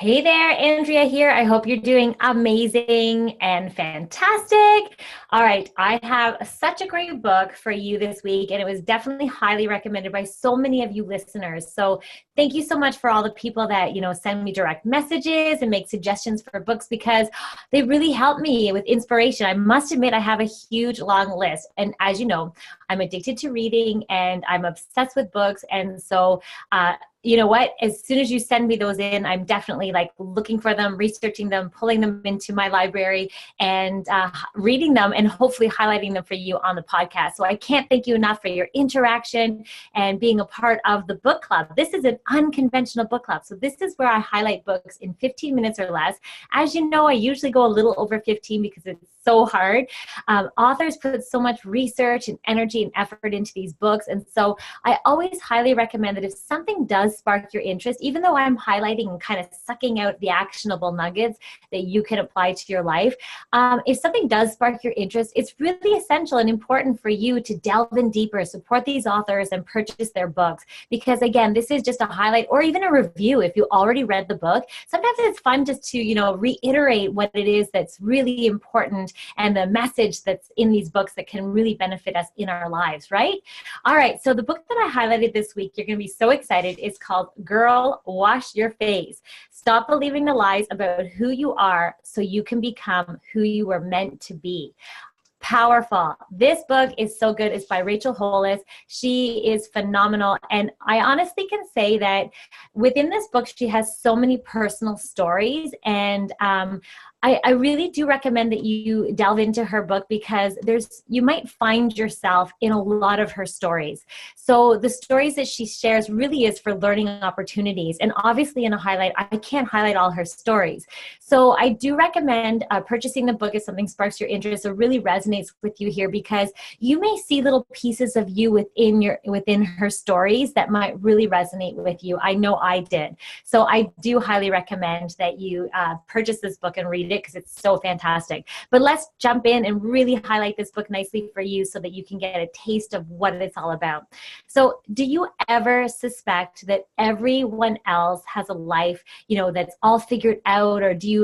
Hey there, Andrea here. I hope you're doing amazing and fantastic. All right, I have such a great book for you this week, and it was definitely highly recommended by so many of you listeners. So thank you so much for all the people that, send me direct messages and make suggestions for books because they really help me with inspiration. I must admit, I have a huge long list. And as you know, I'm addicted to reading and I'm obsessed with books. And so, you know what? As soon as you send me those in, I'm definitely like looking for them, researching them, pulling them into my library and reading them and hopefully highlighting them for you on the podcast. So I can't thank you enough for your interaction and being a part of the book club. This is an unconventional book club. So this is where I highlight books in 15 minutes or less. As you know, I usually go a little over 15 because it's so hard. Authors put so much research and energy and effort into these books. And so I always highly recommend that if something does spark your interest, even though I'm highlighting and kind of sucking out the actionable nuggets that you can apply to your life, if something does spark your interest, it's really essential and important for you to delve in deeper, support these authors and purchase their books. Because again, this is just a highlight or even a review if you already read the book. Sometimes it's fun just to, reiterate what it is that's really important and the message that's in these books that can really benefit us in our lives, right? All right, so the book that I highlighted this week, you're going to be so excited, is called Girl, Wash Your Face. Stop believing the lies about who you are so you can become who you were meant to be. Powerful. This book is so good. It's by Rachel Hollis. She is phenomenal. And I honestly can say that within this book, she has so many personal stories. And I really do recommend that you delve into her book because you might find yourself in a lot of her stories. So the stories that she shares really is for learning opportunities. And obviously in a highlight, I can't highlight all her stories. So I do recommend purchasing the book if something sparks your interest or really resonates with you here, because you may see little pieces of you within her stories that might really resonate with you. I know I did. So I do highly recommend that you purchase this book and read it because it's so fantastic. But let's jump in and really highlight this book nicely for you so that you can get a taste of what it's all about. So do you ever suspect that everyone else has a life, that's all figured out? Or do you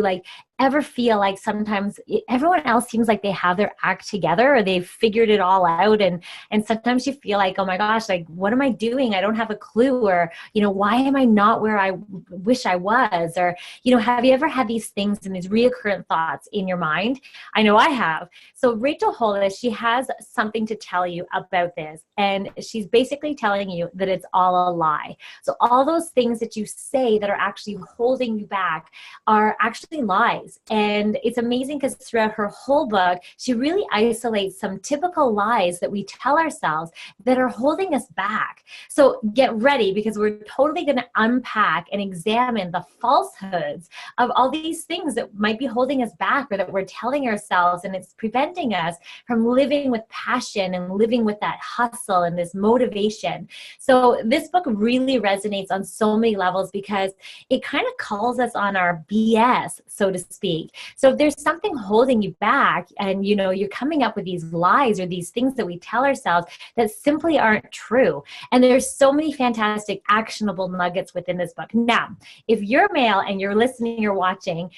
ever feel like sometimes everyone else seems like they have their act together or they've figured it all out, and sometimes you feel like, oh my gosh, what am I doing? I don't have a clue. Or why am I not where I wish I was? Or have you ever had these things and these reoccurrent thoughts in your mind? I know I have. So Rachel Hollis, she has something to tell you about this, and she's basically telling you that it's all a lie. So all those things that you say that are actually holding you back are actually lies. And it's amazing because throughout her whole book, she really isolates some typical lies that we tell ourselves that are holding us back. So get ready, because we're totally going to unpack and examine the falsehoods of all these things that might be holding us back or that we're telling ourselves, and it's preventing us from living with passion and living with that hustle and this motivation. So this book really resonates on so many levels because it kind of calls us on our BS, so to speak. So if there's something holding you back and you're coming up with these lies or these things that we tell ourselves that simply aren't true. And there's so many fantastic actionable nuggets within this book. Now, if you're male and you're listening or watching,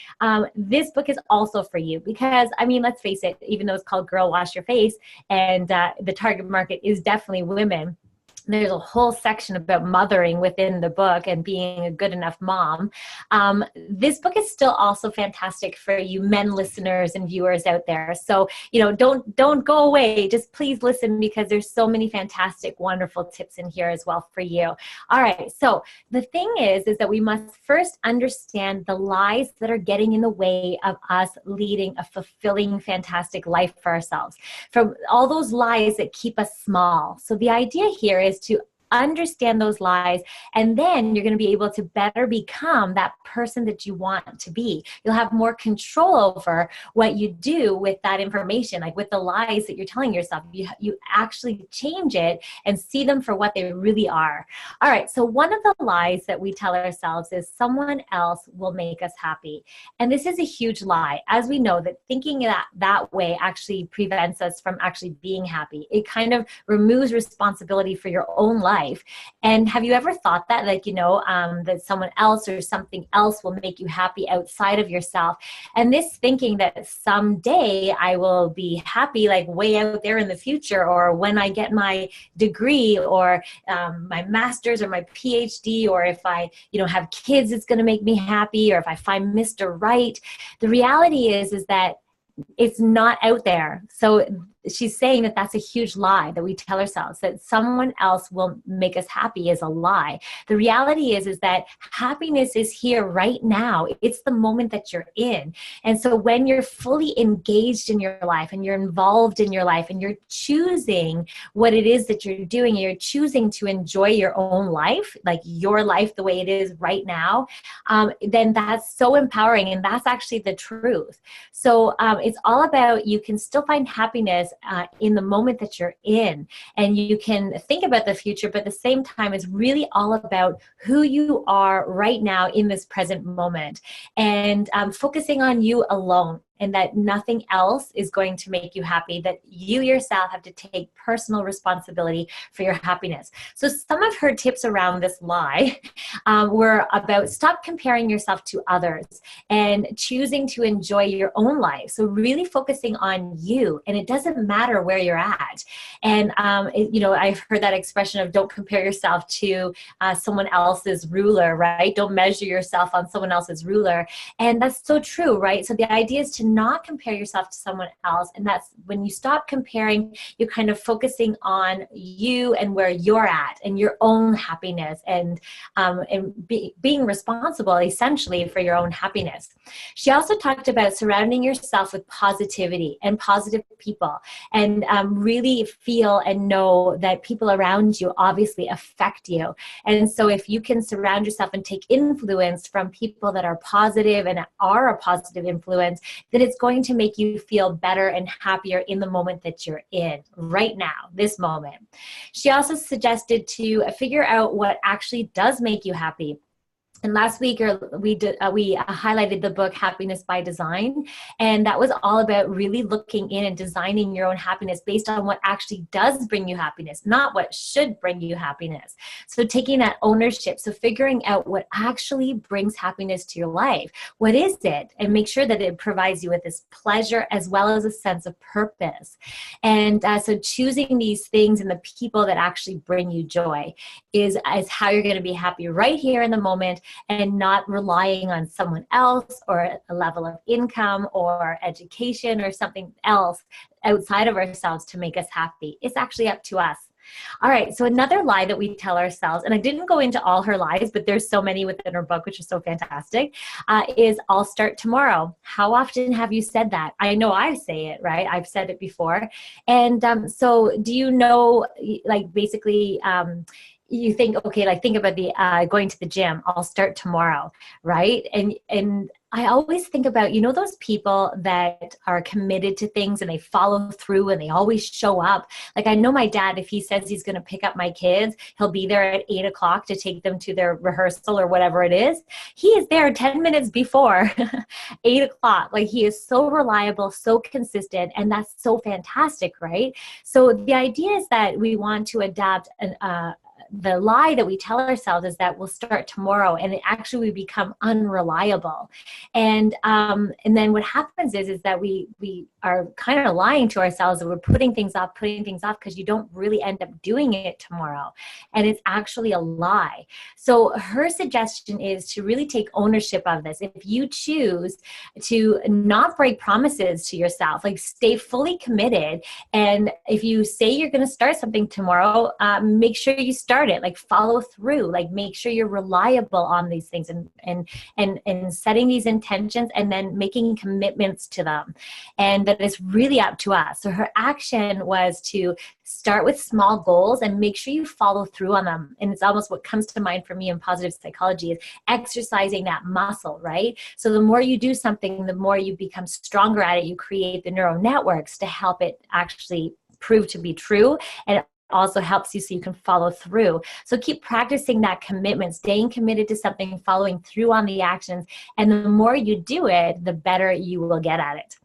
this book is also for you because, let's face it, even though it's called Girl, Wash Your Face, and the target market is definitely women, there's a whole section about mothering within the book and being a good enough mom. This book is still also fantastic for you men listeners and viewers out there. So, don't go away. Just please listen because there's so many fantastic, wonderful tips in here as well for you. All right. So the thing is that we must first understand the lies that are getting in the way of us leading a fulfilling, fantastic life for ourselves. From all those lies that keep us small. So the idea here is to understand those lies, and then you're going to be able to better become that person that you want to be. You'll have more control over what you do with that information, like with the lies that you're telling yourself. You actually change it and see them for what they really are. All right, so one of the lies that we tell ourselves is someone else will make us happy. And this is a huge lie. As we know that thinking that way actually prevents us from actually being happy. It kind of removes responsibility for your own life. life. And have you ever thought that, like, that someone else or something else will make you happy outside of yourself? And this thinking that someday I will be happy, like way out there in the future, or when I get my degree, or my master's or my PhD, or if I, have kids, it's going to make me happy, or if I find Mr. Right. The reality is that it's not out there. So she's saying that that's a huge lie that we tell ourselves, that someone else will make us happy is a lie. The reality is that happiness is here right now. It's the moment that you're in. And so when you're fully engaged in your life and you're involved in your life and you're choosing what it is that you're doing, you're choosing to enjoy your own life, like your life the way it is right now, then that's so empowering. And that's actually the truth. So it's all about, you can still find happiness in the moment that you're in, and you can think about the future, but at the same time, it's really all about who you are right now in this present moment, and focusing on you alone, and that nothing else is going to make you happy, that you yourself have to take personal responsibility for your happiness. So some of her tips around this lie were about stop comparing yourself to others and choosing to enjoy your own life. So really focusing on you, and it doesn't matter where you're at. And, I've heard that expression of don't compare yourself to someone else's ruler, right? Don't measure yourself on someone else's ruler. And that's so true, right? So the idea is to not compare yourself to someone else. And that's when you stop comparing, you're kind of focusing on you and where you're at and your own happiness, and being responsible essentially for your own happiness. She also talked about surrounding yourself with positivity and positive people, and really feel and know that people around you obviously affect you. And so if you can surround yourself and take influence from people that are positive and are a positive influence, then it's going to make you feel better and happier in the moment that you're in right now, this moment. She also suggested to figure out what actually does make you happy. And last week we highlighted the book Happiness by Design, and that was all about really looking in and designing your own happiness based on what actually does bring you happiness, not what should bring you happiness. So taking that ownership, so figuring out what actually brings happiness to your life. What is it? And make sure that it provides you with this pleasure as well as a sense of purpose. And so choosing these things and the people that actually bring you joy is how you're going to be happy right here in the moment, and not relying on someone else or a level of income or education or something else outside of ourselves to make us happy. It's actually up to us. All right, so another lie that we tell ourselves, and I didn't go into all her lies, but there's so many within her book, which is so fantastic, is I'll start tomorrow. How often have you said that? I know I say it, right? I've said it before. And so do you know, like basically, you think, okay, like think about the going to the gym, I'll start tomorrow, right? And I always think about, those people that are committed to things and they follow through and they always show up. Like I know my dad, if he says he's going to pick up my kids, he'll be there at 8 o'clock to take them to their rehearsal or whatever it is. He is there 10 minutes before 8 o'clock. Like he is so reliable, so consistent, and that's so fantastic, right? So the idea is that we want to adapt the lie that we tell ourselves is that we'll start tomorrow, and it actually we become unreliable. And then what happens is that we are kind of lying to ourselves that we're putting things off because you don't really end up doing it tomorrow. And it's actually a lie. So her suggestion is to really take ownership of this. If you choose to not break promises to yourself, like stay fully committed, and if you say you're going to start something tomorrow, make sure you start it, like follow through, like make sure you're reliable on these things, and setting these intentions and then making commitments to them, and that it's really up to us. So her action was to start with small goals and make sure you follow through on them. And it's almost what comes to mind for me in positive psychology is exercising that muscle, right? So the more you do something, the more you become stronger at it. You create the neural networks to help it actually prove to be true, and also helps you so you can follow through. So keep practicing that commitment, staying committed to something, following through on the actions. And the more you do it, the better you will get at it.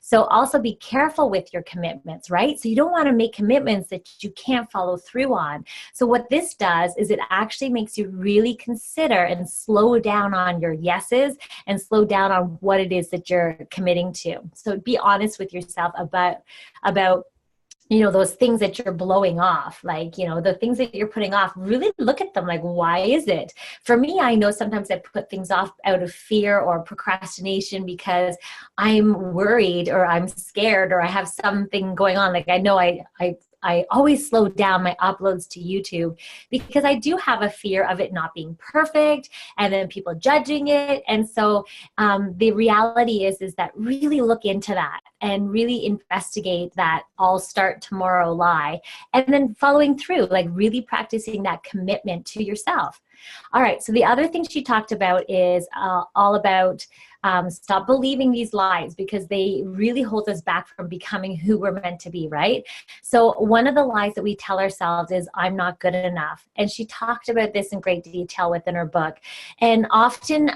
So also be careful with your commitments, right? So you don't want to make commitments that you can't follow through on. So what this does is it actually makes you really consider and slow down on your yeses and slow down on what it is that you're committing to. So be honest with yourself about those things that you're blowing off, like, the things that you're putting off, really look at them. Like, why is it? For me, I know sometimes I put things off out of fear or procrastination because I'm worried or I'm scared or I have something going on. Like, I know I always slow down my uploads to YouTube because I do have a fear of it not being perfect and then people judging it. And so the reality is that really look into that and really investigate that I'll start tomorrow lie, and then following through, like really practicing that commitment to yourself. All right, so the other thing she talked about is all about stop believing these lies, because they really hold us back from becoming who we're meant to be, right? So one of the lies that we tell ourselves is, I'm not good enough. And she talked about this in great detail within her book. And often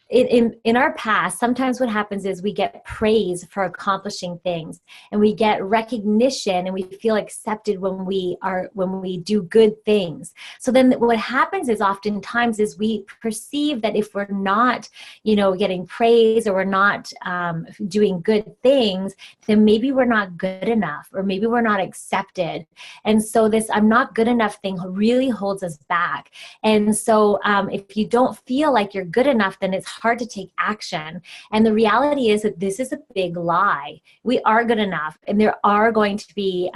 in our past, sometimes what happens is we get praise for accomplishing things, and we get recognition, and we feel accepted when we do good things. So then what happens is oftentimes is we perceive that if we're not, getting praise, or we're not doing good things, then maybe we're not good enough, or maybe we're not accepted. And so this I'm not good enough thing really holds us back. And so if you don't feel like you're good enough, then it's hard to take action. And the reality is that this is a big lie. We are good enough, and there are going to be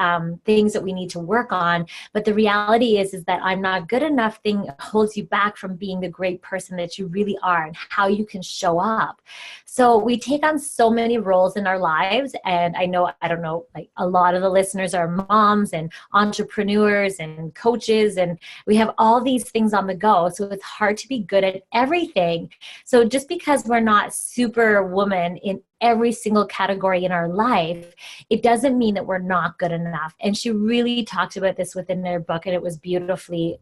things that we need to work on. But the reality is that I'm not good enough thing holds you back from being the great person that you really are and how you can show up. So we take on so many roles in our lives. And I don't know, like a lot of the listeners are moms and entrepreneurs and coaches, and we have all these things on the go. So it's hard to be good at everything. So just because we're not superwoman in every single category in our life, it doesn't mean that we're not good enough. And she really talked about this within their book, and it was beautifully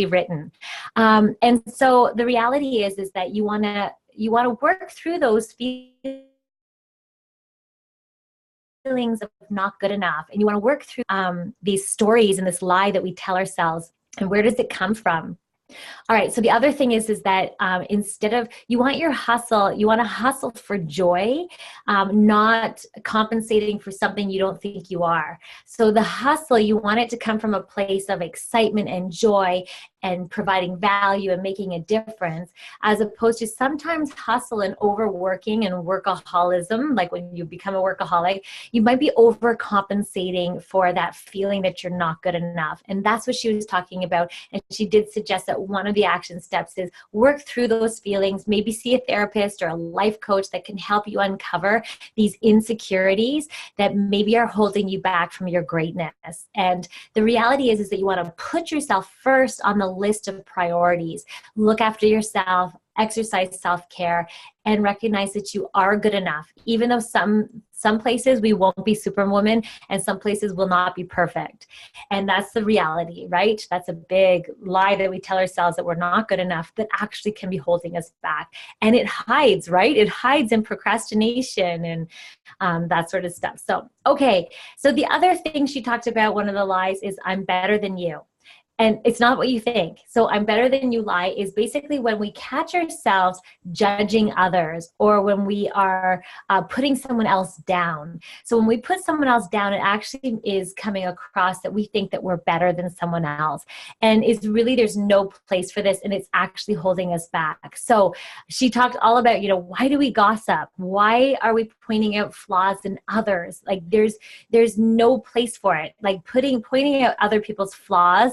written. And so the reality is that you want to work through those feelings of not good enough, and you want to work through these stories and this lie that we tell ourselves. And where does it come from? All right. So the other thing is that instead of, you want to hustle for joy, not compensating for something you don't think you are. So the hustle, you want it to come from a place of excitement and joy and providing value and making a difference, as opposed to sometimes hustle and overworking and workaholism. Like when you become a workaholic, you might be overcompensating for that feeling that you're not good enough. And that's what she was talking about. And she did suggest that one of the action steps is work through those feelings, maybe see a therapist or a life coach that can help you uncover these insecurities that maybe are holding you back from your greatness. And the reality is that you want to put yourself first on the list of priorities. Look after yourself, exercise self-care, and recognize that you are good enough, even though some places we won't be superwoman and some places will not be perfect. And that's the reality, right? That's a big lie that we tell ourselves, that we're not good enough, that actually can be holding us back. And it hides, right? It hides in procrastination and that sort of stuff. So, okay. So the other thing she talked about, one of the lies, is I'm better than you. And it's not what you think. So I'm better than you lie is basically when we catch ourselves judging others, or when we are putting someone else down. So when we put someone else down, it actually is coming across that we think that we're better than someone else. And it's really, there's no place for this, and it's actually holding us back. So she talked all about, why do we gossip? Why are we pointing out flaws in others? Like there's no place for it. Like pointing out other people's flaws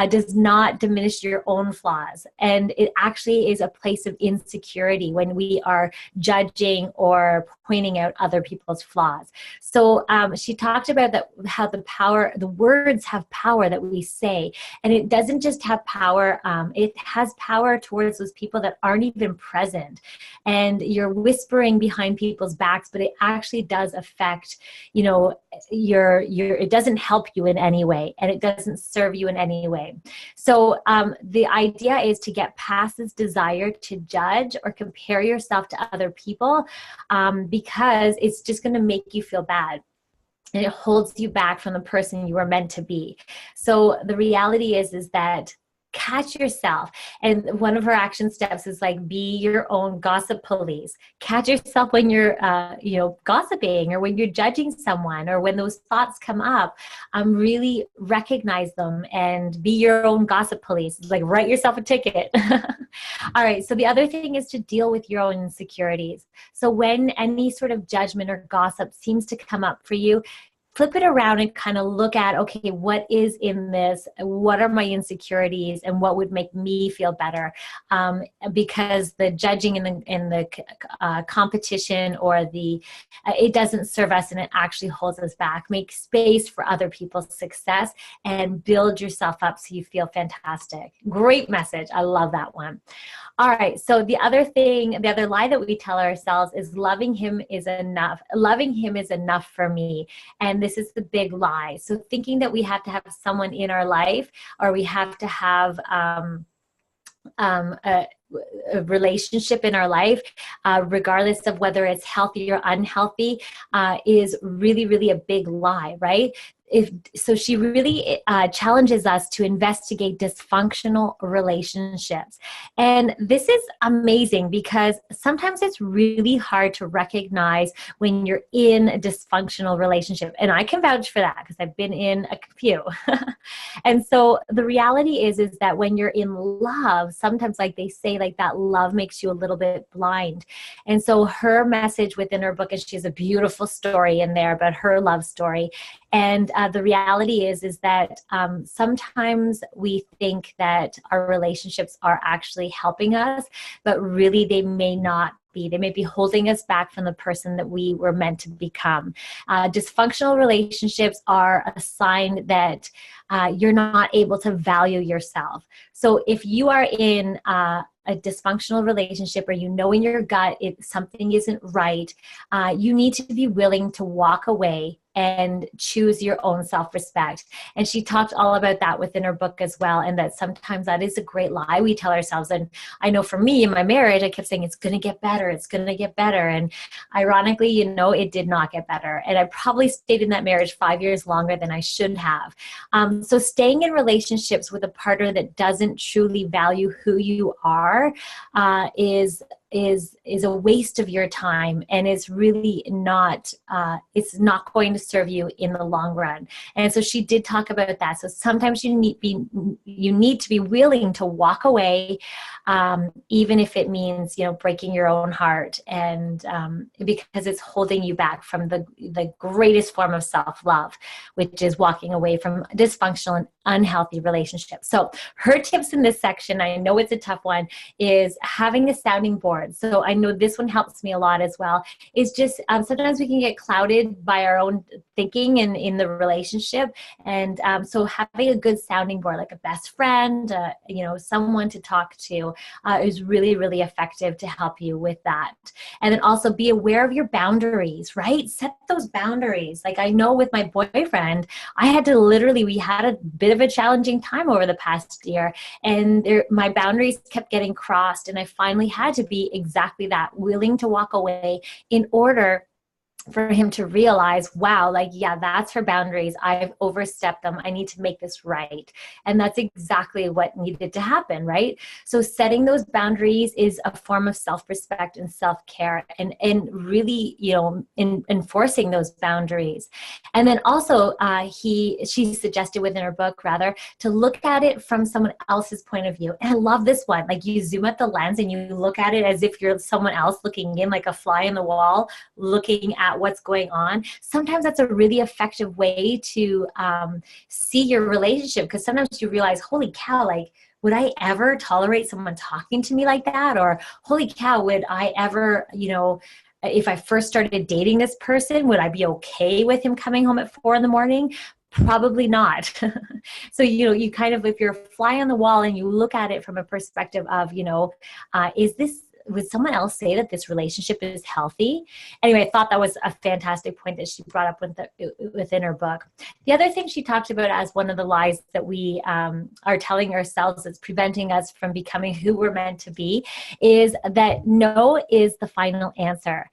does not diminish your own flaws. And it actually is a place of insecurity when we are judging or pointing out other people's flaws. So she talked about that, how the words have power that we say. And it doesn't just have power, it has power towards those people that aren't even present. And you're whispering behind people's backs, but it actually does affect, it doesn't help you in any way, and it doesn't serve you in any way. away. So the idea is to get past this desire to judge or compare yourself to other people, because it's just going to make you feel bad. And it holds you back from the person you were meant to be. So the reality is that catch yourself. And one of her action steps is like, be your own gossip police. Catch yourself when you're, gossiping, or when you're judging someone, or when those thoughts come up. Really recognize them and be your own gossip police. It's like, write yourself a ticket. All right. So the other thing is to deal with your own insecurities. So when any sort of judgment or gossip seems to come up for you, flip it around and kind of look at, okay, what is in this? What are my insecurities, and what would make me feel better? Because the judging and the competition, or it doesn't serve us, and it actually holds us back. Make space for other people's success and build yourself up so you feel fantastic. Great message. I love that one. All right. So the other lie that we tell ourselves is loving him is enough. Loving him is enough for me. And this is the big lie. So thinking that we have to have someone in our life, or we have to have a relationship in our life, regardless of whether it's healthy or unhealthy, is really, really a big lie, right? So she really challenges us to investigate dysfunctional relationships. And this is amazing, because sometimes it's really hard to recognize when you're in a dysfunctional relationship. And I can vouch for that, because I've been in a few. And so the reality is that when you're in love, sometimes, like they say, like that love makes you a little bit blind. And so her message within her book, and she has a beautiful story in there about her love story. And the reality is that sometimes we think that our relationships are actually helping us, but really they may not be. They may be holding us back from the person that we were meant to become. Dysfunctional relationships are a sign that you're not able to value yourself. So if you are in a dysfunctional relationship, or you know in your gut something isn't right, you need to be willing to walk away and choose your own self-respect. And she talked all about that within her book as well, and that sometimes that is a great lie we tell ourselves. And I know for me in my marriage, I kept saying, it's going to get better, it's going to get better. And ironically, it did not get better. And I probably stayed in that marriage 5 years longer than I should have. So staying in relationships with a partner that doesn't truly value who you are is a waste of your time, and is really not, it's not going to serve you in the long run. And so she did talk about that. So sometimes you need to be willing to walk away, even if it means, breaking your own heart, and because it's holding you back from the greatest form of self-love, which is walking away from dysfunctional and unhealthy relationships. So her tips in this section, I know it's a tough one, is having a sounding board. So I know this one helps me a lot as well. It's just sometimes we can get clouded by our own thinking and in the relationship. And so having a good sounding board, like a best friend, someone to talk to, is really, really effective to help you with that. And then also be aware of your boundaries, right? Set those boundaries. Like I know with my boyfriend, we had a bit of a challenging time over the past year, and my boundaries kept getting crossed, and I finally had to be exactly that, willing to walk away in order for him to realize, wow, that's her boundaries. I've overstepped them. I need to make this right. And that's exactly what needed to happen, right? So setting those boundaries is a form of self-respect and self-care, and really, enforcing those boundaries. And then also, she suggested within her book, rather, to look at it from someone else's point of view. And I love this one. Like you zoom out the lens and you look at it as if you're someone else looking in, like a fly in the wall, looking at what's going on. Sometimes that's a really effective way to see your relationship, because sometimes you realize, holy cow, would I ever tolerate someone talking to me like that? Or holy cow, would I ever, if I first started dating this person, would I be okay with him coming home at 4 a.m? Probably not. So, you kind of, if you're a fly on the wall and you look at it from a perspective of, is this would someone else say that this relationship is healthy? Anyway, I thought that was a fantastic point that she brought up within her book. The other thing she talked about as one of the lies that we are telling ourselves that's preventing us from becoming who we're meant to be is that no is the final answer.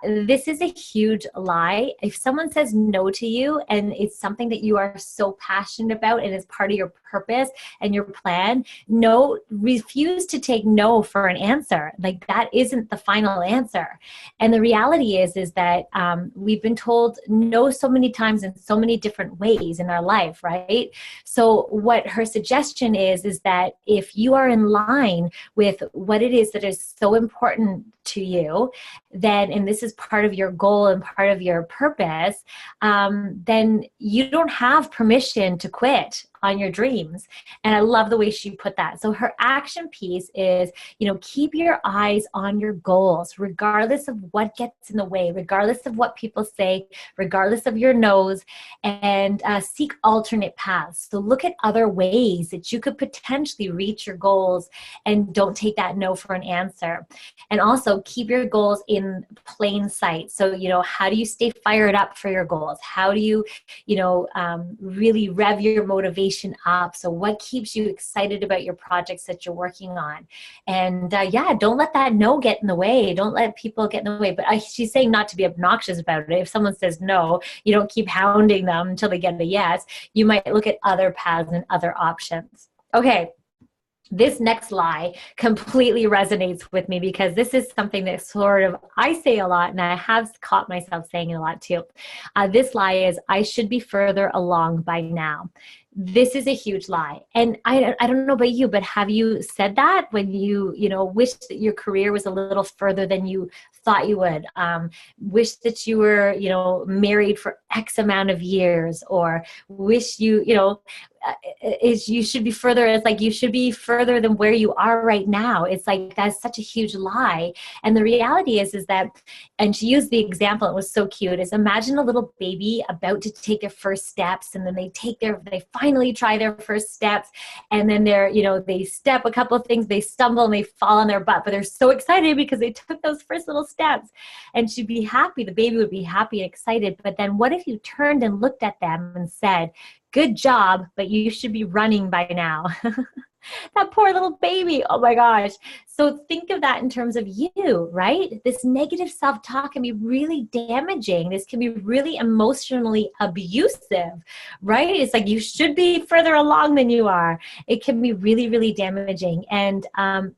This is a huge lie. If someone says no to you and it's something that you are so passionate about and is part of your purpose and your plan, no, refuse to take no for an answer. Like, that isn't the final answer. And the reality is that we've been told no so many times in so many different ways in our life, right? So what her suggestion is that if you are in line with what it is that is so important to you, then, and this is part of your goal and part of your purpose, then you don't have permission to quit on your dreams. And I love the way she put that. So her action piece is, keep your eyes on your goals, regardless of what gets in the way, regardless of what people say, regardless of your no's, and seek alternate paths. So look at other ways that you could potentially reach your goals, and don't take that no for an answer. And also keep your goals in plain sight. So, how do you stay fired up for your goals? How do you, really rev your motivation up? So what keeps you excited about your projects that you're working on? And don't let that no get in the way. Don't let people get in the way. But she's saying not to be obnoxious about it. If someone says no, you don't keep hounding them until they get a yes. You might look at other paths and other options. Okay. This next lie completely resonates with me, because this is something that sort of I say a lot, and I have caught myself saying it a lot too. This lie is, I should be further along by now. This is a huge lie. And I don't know about you, but have you said that when you wish that your career was a little further than you thought you would? Wish that you were, married for X amount of years, or wish you should be further. It's like you should be further than where you are right now. It's like, that's such a huge lie. And the reality is that, and she used the example, it was so cute, is imagine a little baby about to take their first steps, and then they finally try their first steps, and then they step a couple of things, they stumble and they fall on their butt, but they're so excited because they took those first little steps. And she'd be happy, the baby would be happy and excited. But then what if you turned and looked at them and said, good job, but you should be running by now? That poor little baby. Oh my gosh. So think of that in terms of you, right? This negative self-talk can be really damaging. This can be really emotionally abusive, right? It's like you should be further along than you are. It can be really, really damaging. And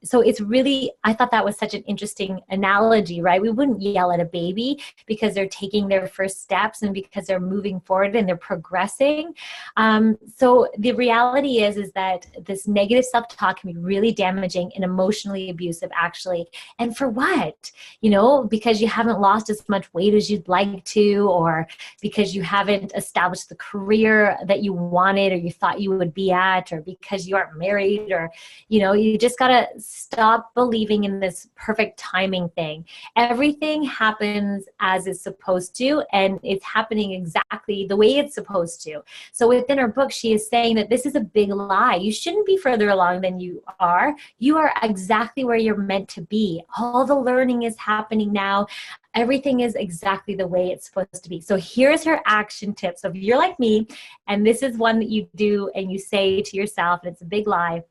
so it's really, I thought that was such an interesting analogy, right? We wouldn't yell at a baby because they're taking their first steps and because they're moving forward and they're progressing. So the reality is that this negative self-talk can be really damaging and emotionally abusive, actually. And for what? Because you haven't lost as much weight as you'd like to, or because you haven't established the career that you wanted or you thought you would be at, or because you aren't married, or, you just got to stop believing in this perfect timing thing. Everything happens as it's supposed to, and it's happening exactly the way it's supposed to. So within her book, she is saying that this is a big lie. You shouldn't be further along than you are. You are exactly where you're meant to be. All the learning is happening now. Everything is exactly the way it's supposed to be. So here's her action tip. So if you're like me, and this is one that you do and you say to yourself, and it's a big lie,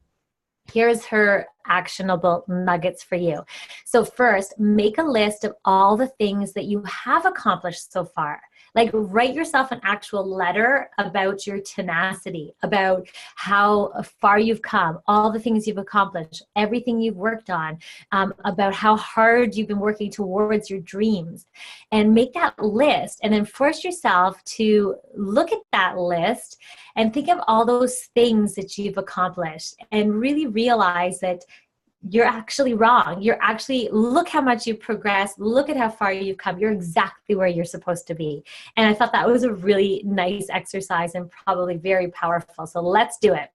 here's her actionable nuggets for you. So first, make a list of all the things that you have accomplished so far. Like, write yourself an actual letter about your tenacity, about how far you've come, all the things you've accomplished, everything you've worked on, about how hard you've been working towards your dreams. And make that list, and then force yourself to look at that list and think of all those things that you've accomplished, and really realize that you're actually wrong. You're actually, look how much you've progressed. Look at how far you've come. You're exactly where you're supposed to be. And I thought that was a really nice exercise and probably very powerful. So let's do it.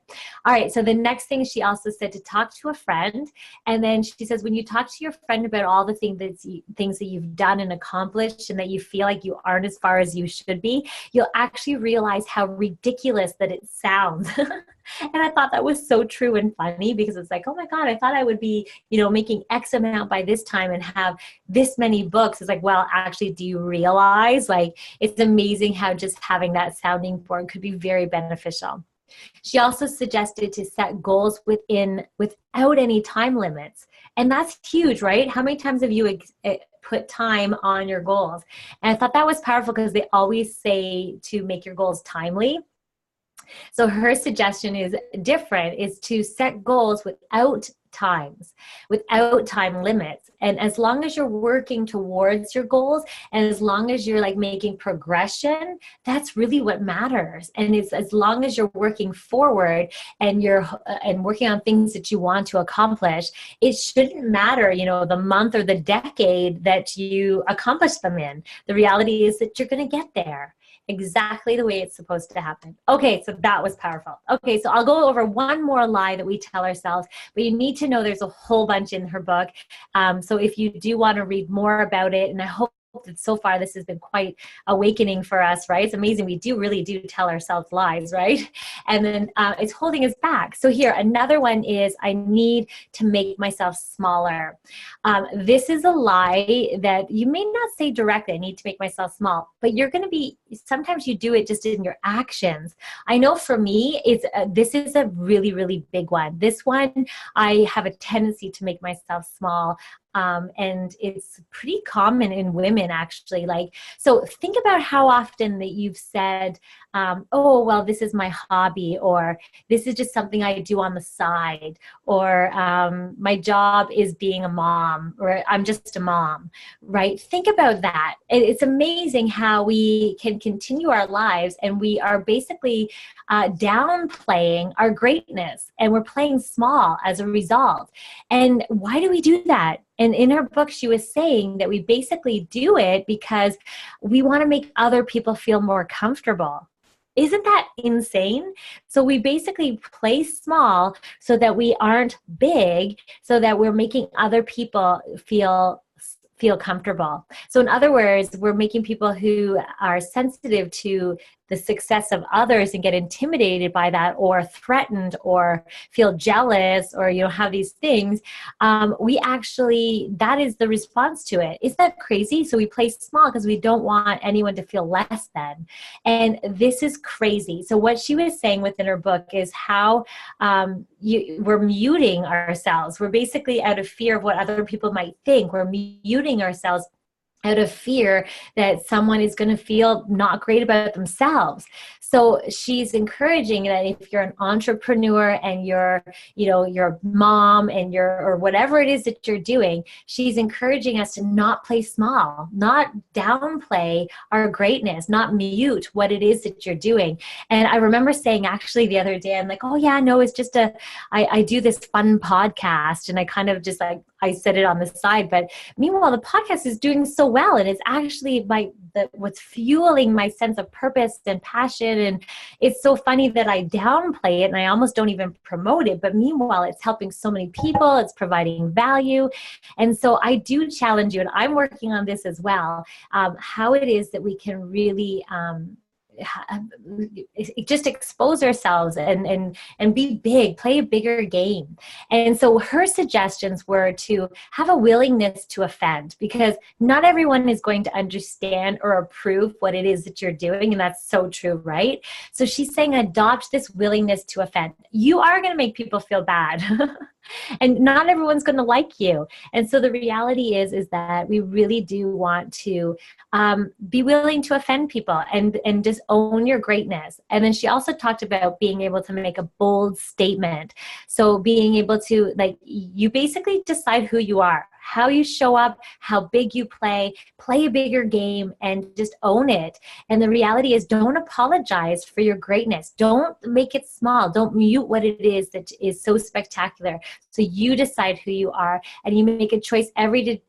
All right. So the next thing, she also said to talk to a friend. And then she says, when you talk to your friend about all the things that you've done and accomplished, and that you feel like you aren't as far as you should be, you'll actually realize how ridiculous that it sounds. And I thought that was so true and funny because it's like, oh my God, I thought I would be, making X amount by this time and have this many books. It's like, well, actually, do you realize, like, it's amazing how just having that sounding board could be very beneficial. She also suggested to set goals without any time limits. And that's huge, right? How many times have you put time on your goals? And I thought that was powerful because they always say to make your goals timely. So her suggestion is different, is to set goals without time limits. And as long as you're working towards your goals and as long as you're like making progression, that's really what matters. And it's as long as you're working forward and you're working on things that you want to accomplish, it shouldn't matter, the month or the decade that you accomplish them in. The reality is that you're going to get there exactly the way it's supposed to happen. Okay, so that was powerful. Okay, so I'll go over one more lie that we tell ourselves, but you need to know there's a whole bunch in her book. So if you do want to read more about it, and I hope that so far this has been quite awakening for us, right? It's amazing. We really do tell ourselves lies, right? And then it's holding us back. So here, another one is I need to make myself smaller. This is a lie that you may not say directly, I need to make myself small, but you're going to be, sometimes you do it just in your actions. I know for me, this is a really, really big one. This one, I have a tendency to make myself small. And it's pretty common in women, actually. Like, so think about how often that you've said, oh, well, this is my hobby, or this is just something I do on the side, or my job is being a mom, or I'm just a mom, right? Think about that. It's amazing how we can continue our lives and we are basically downplaying our greatness and we're playing small as a result. And why do we do that? And in her book, she was saying that we basically do it because we want to make other people feel more comfortable. Isn't that insane? So we basically play small so that we aren't big, so that we're making other people feel comfortable. So in other words, we're making people who are sensitive to the success of others and get intimidated by that, or threatened, or feel jealous, or have these things. That is the response to it. Isn't that crazy? So we play small because we don't want anyone to feel less than. And this is crazy. So what she was saying within her book is how we're muting ourselves. We're basically out of fear of what other people might think. We're muting ourselves out of fear that someone is going to feel not great about themselves. So she's encouraging that if you're an entrepreneur and you're your mom and or whatever it is that you're doing, she's encouraging us to not play small, not downplay our greatness, not mute what it is that you're doing. And I remember saying actually the other day, I'm like, oh yeah, no, it's just I do this fun podcast, and I kind of just like, I said it on the side, but meanwhile, the podcast is doing so well, and it's actually what's fueling my sense of purpose and passion. And it's so funny that I downplay it and I almost don't even promote it, but meanwhile, it's helping so many people, it's providing value. And so I do challenge you, and I'm working on this as well, how it is that we can really just expose ourselves and be big, play a bigger game. And so her suggestions were to have a willingness to offend, because not everyone is going to understand or approve what it is that you're doing. And that's so true, right? So she's saying adopt this willingness to offend. You are going to make people feel bad. And not everyone's going to like you. And so the reality is that we really do want to be willing to offend people and just own your greatness. And then she also talked about being able to make a bold statement. So being able to, like, you basically decide who you are, how you show up, how big you play a bigger game, and just own it. And the reality is, don't apologize for your greatness. Don't make it small. Don't mute what it is that is so spectacular. So you decide who you are, and you make a choice every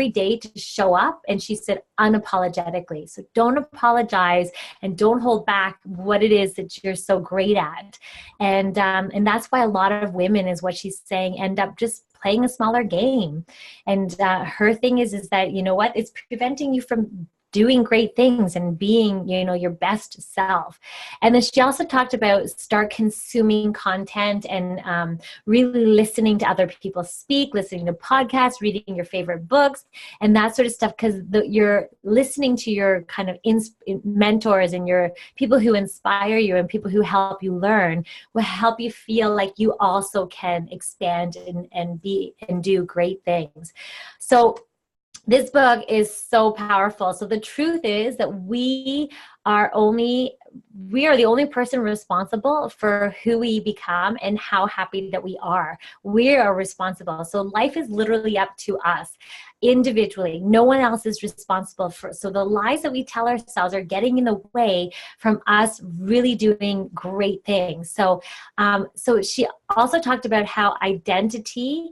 day to show up. And she said unapologetically. So don't apologize and don't hold back what it is that you're so great at. And that's why a lot of women, is what she's saying, end up just playing a smaller game. And her thing is that, you know what, it's preventing you from doing great things and being, your best self. And then she also talked about start consuming content and really listening to other people speak, listening to podcasts, reading your favorite books, and that sort of stuff, because you're listening to your kind of mentors and your people who inspire you and people who help you learn will help you feel like you also can expand and be and do great things. So this book is so powerful. So the truth is that we are the only person responsible for who we become and how happy that we are. We are responsible. So life is literally up to us individually. No one else is responsible for. So the lies that we tell ourselves are getting in the way from us really doing great things. So, so she also talked about how identity,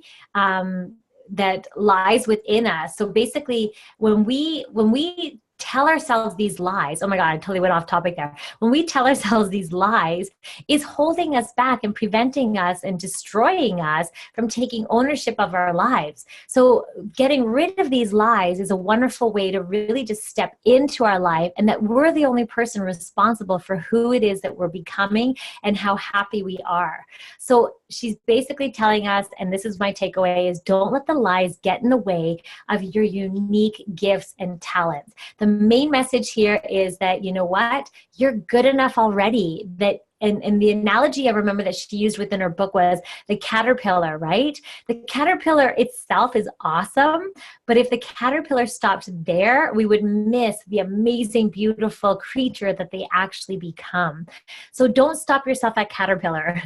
that lies within us. So basically, when we tell ourselves these lies, oh my God, I totally went off topic there. When we tell ourselves these lies, is holding us back and preventing us and destroying us from taking ownership of our lives. So getting rid of these lies is a wonderful way to really just step into our life, and that we're the only person responsible for who it is that we're becoming and how happy we are. So she's basically telling us, and this is my takeaway, is don't let the lies get in the way of your unique gifts and talents. The main message here is that, you know what, you're good enough already. That and the analogy I remember that she used within her book was the caterpillar, right? The caterpillar itself is awesome, but if the caterpillar stopped there, we would miss the amazing, beautiful creature that they actually become. So don't stop yourself at caterpillar.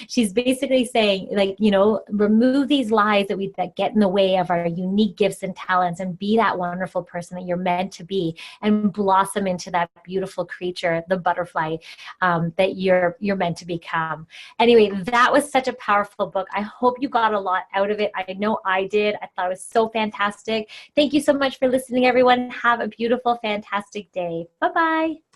She's basically saying, like, remove these lies that get in the way of our unique gifts and talents, and be that wonderful person that you're meant to be, and blossom into that beautiful creature, the butterfly, that you're meant to become. Anyway, that was such a powerful book. I hope you got a lot out of it. I know I did. I thought it was so fantastic. Thank you so much for listening, everyone. Have a beautiful, fantastic day. Bye-bye.